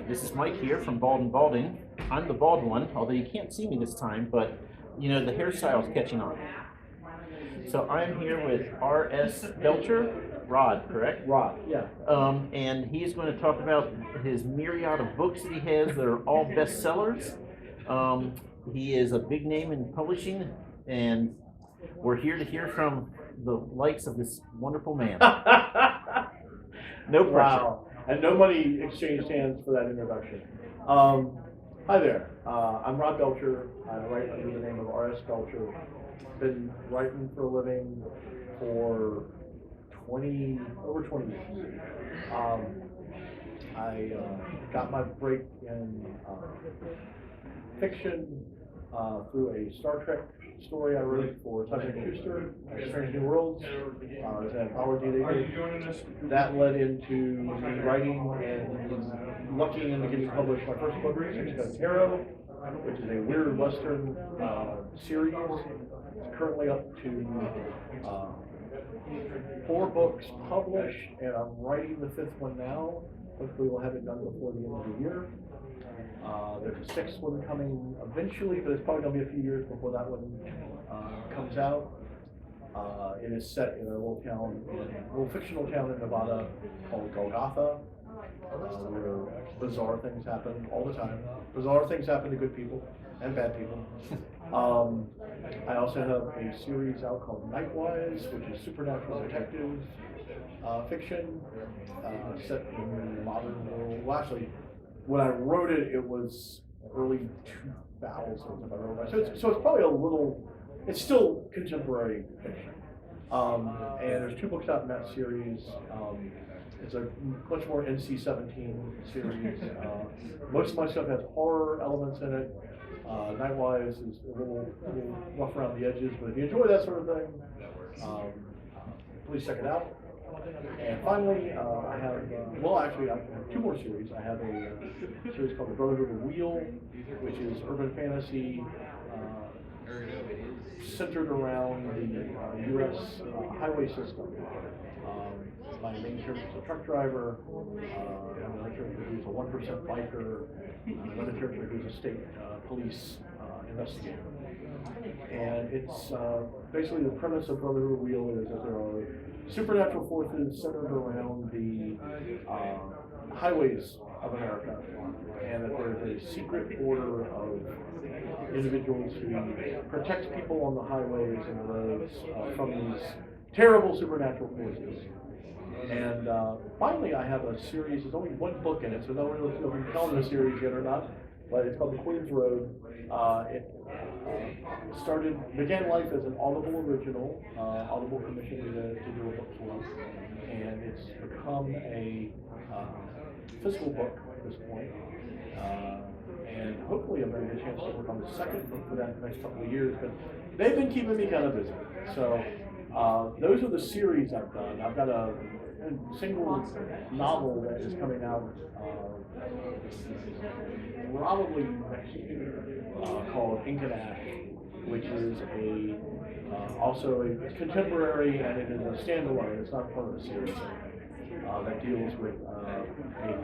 This is Mike here from Bald&Balding. I'm the bald one, although you can't see me this time, but you know, the hairstyle is catching on. So I'm here with RS Belcher, Rod, correct? Rod, yeah. And he's going to talk about his myriad of books that he has that are all bestsellers. He is a big name in publishing, and we're here to hear from the likes of this wonderful man. No pressure. Wow. And no money exchanged hands for that introduction. Hi there. I'm Rod Belcher. I write under the name of RS Belcher. Been writing for a living for over 20 years. I got my break in fiction through a Star Trek story I wrote for Simon & Schuster, Strange New Worlds. It was an anthology they did. That led into me writing and lucky into getting published my first book, Six Gun Tarot, which is a weird Western series. It's currently up to 4 books published, and I'm writing the 5th one now. Hopefully we'll have it done before the end of the year. There's a 6th one coming eventually, but it's probably going to be a few years before that one comes out. It is set in a little fictional town in Nevada called Golgotha, where bizarre things happen all the time. Bizarre things happen to good people and bad people. I also have a series out called Nightwise, which is supernatural detective fiction set in the modern world. Well, actually, when I wrote it, it was early 2000s, if I remember right. So it's probably a little, it's still contemporary fiction. And there's 2 books out in that series. It's a much more NC-17 series. Most of my stuff has horror elements in it. Nightwise is a little rough around the edges, but if you enjoy that sort of thing, please check it out. And finally, I have, I have 2 more series. I have a series called The Brotherhood of the Wheel, which is urban fantasy centered around the U.S. highway system. My main character is a truck driver, another character who's a 1% biker, another character who's a state police investigator. And it's basically the premise of Brotherhood of the Wheel is that there are supernatural forces centered around the highways of America, and that there's a secret order of individuals who protect people on the highways and the roads from these terrible supernatural forces. And finally, I have a series. There's only 1 book in it, so no one knows if we can call it a series yet or not. But it's called The Queen's Road. It began life as an Audible original. Audible commissioned me to do a book for us, and it's become a physical book at this point. And hopefully I'm going to get a chance to work on the 2nd book for that in the next couple of years. But they've been keeping me kind of busy. So those are the series I've done. I've got a single novel that is coming out probably next year called Ink and Ash, which is also a contemporary, and it is a standalone. It's not part of the series that deals with a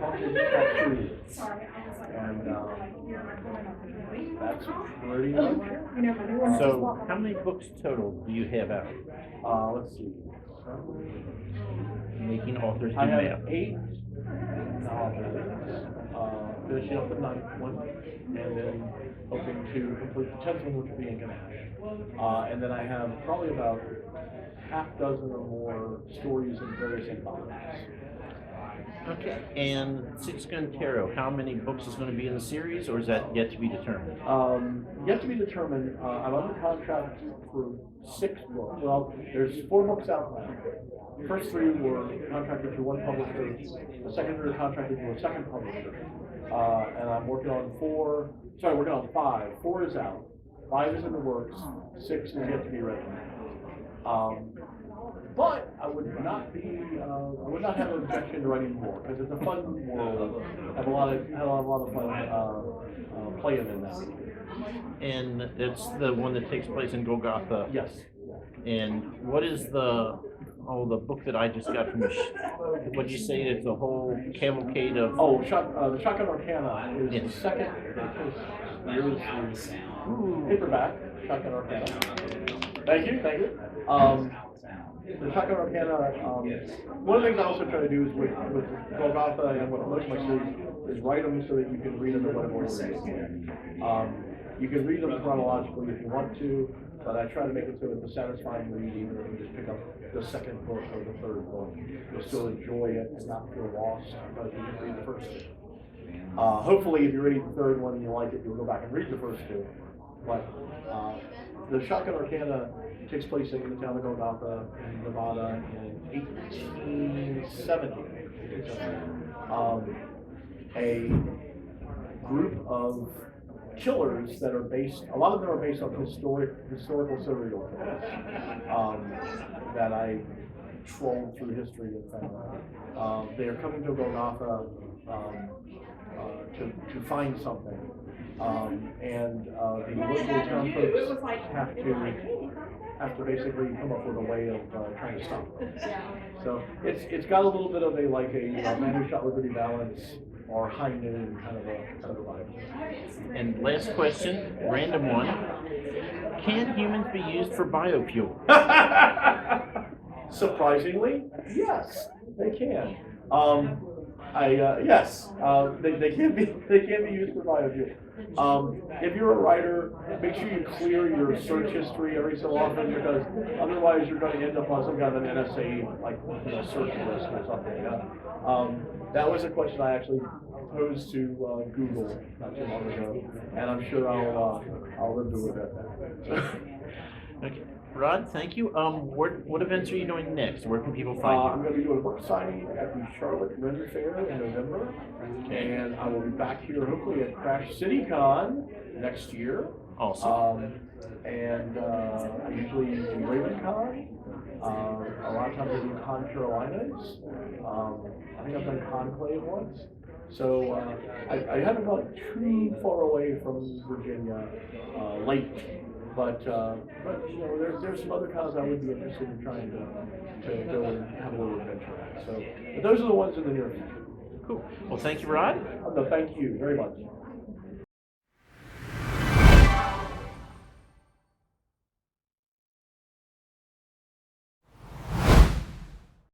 haunted tattoo, and that's pretty much. So how many books total do you have out? Let's see. Making authors do I have math. 8 novels, finishing up the 9th one, and then hoping to complete the 10th one, which will be Ink and Ash. And then I have probably about half dozen or more stories in various anthologies. Okay. And Six Gun Tarot, how many books is going to be in the series, or is that yet to be determined? Yet to be determined. I'm under contract for 6 books. Well, there's 4 books out now. The first 3 were contracted to 1 publisher. The second 3 are contracted to a 2nd publisher. And I'm working on 5. 4 is out. 5 is in the works. 6 is yet to be written. But I would not have an objection to writing more, because it's a fun world. I have a lot of fun playing in that. And it's the one that takes place in Golgotha. Yes. And what is the oh, the book that I just got from what'd you say, it's a whole cavalcade of, Oh, the Shotgun Arcana is Yes. the second, here's the paperback, Shotgun Arcana. Thank you, thank you. The Shotgun Arcana, one of the things I also try to do is with Golgotha and with most of my series is write them so that you can read them in whatever order you want. You can read them chronologically if you want to, but I try to make it so it's a satisfying read even if you just pick up the second book or the third book. You'll still enjoy it and not feel lost because you can read the first two. Hopefully, if you read the third one and you like it, you'll go back and read the first two. But the Shotgun Arcana takes place in the town of Golgotha in Nevada in 1870. A group of killers that are based, a lot of them are based on historical serial killers that I trolled through history and found. They are coming to Golgotha to find something. And the local town folks have to basically come up with a way of trying to stop them. So it's got a little bit of a Man Who Shot Liberty Balance or High Noon kind of a vibe. and last question, random one. Can humans be used for biofuel? Surprisingly, yes, they can. Yes, they can be used for biofuel. If you're a writer, make sure you clear your search history every so often because otherwise you're going to end up on some kind of an NSA search list or something. That was a question I actually posed to Google not too long ago, and I'm sure I'll live to regret that. Okay. Rod, thank you. What events are you doing next? Where can people find I'm going to be doing a book signing at the Charlotte Render Fair in November, and I will be back here hopefully at Crash City Con next year. Awesome. And I usually do RavenCon. A lot of times I do Con Carolinas. I think I've done Conclave once. So I haven't gone too far away from Virginia lately. But there's some other cons I would be interested in trying to go and have a little adventure at. So, but those are the ones in the near future. Cool. Well, thank you, Rod. No, thank you very much.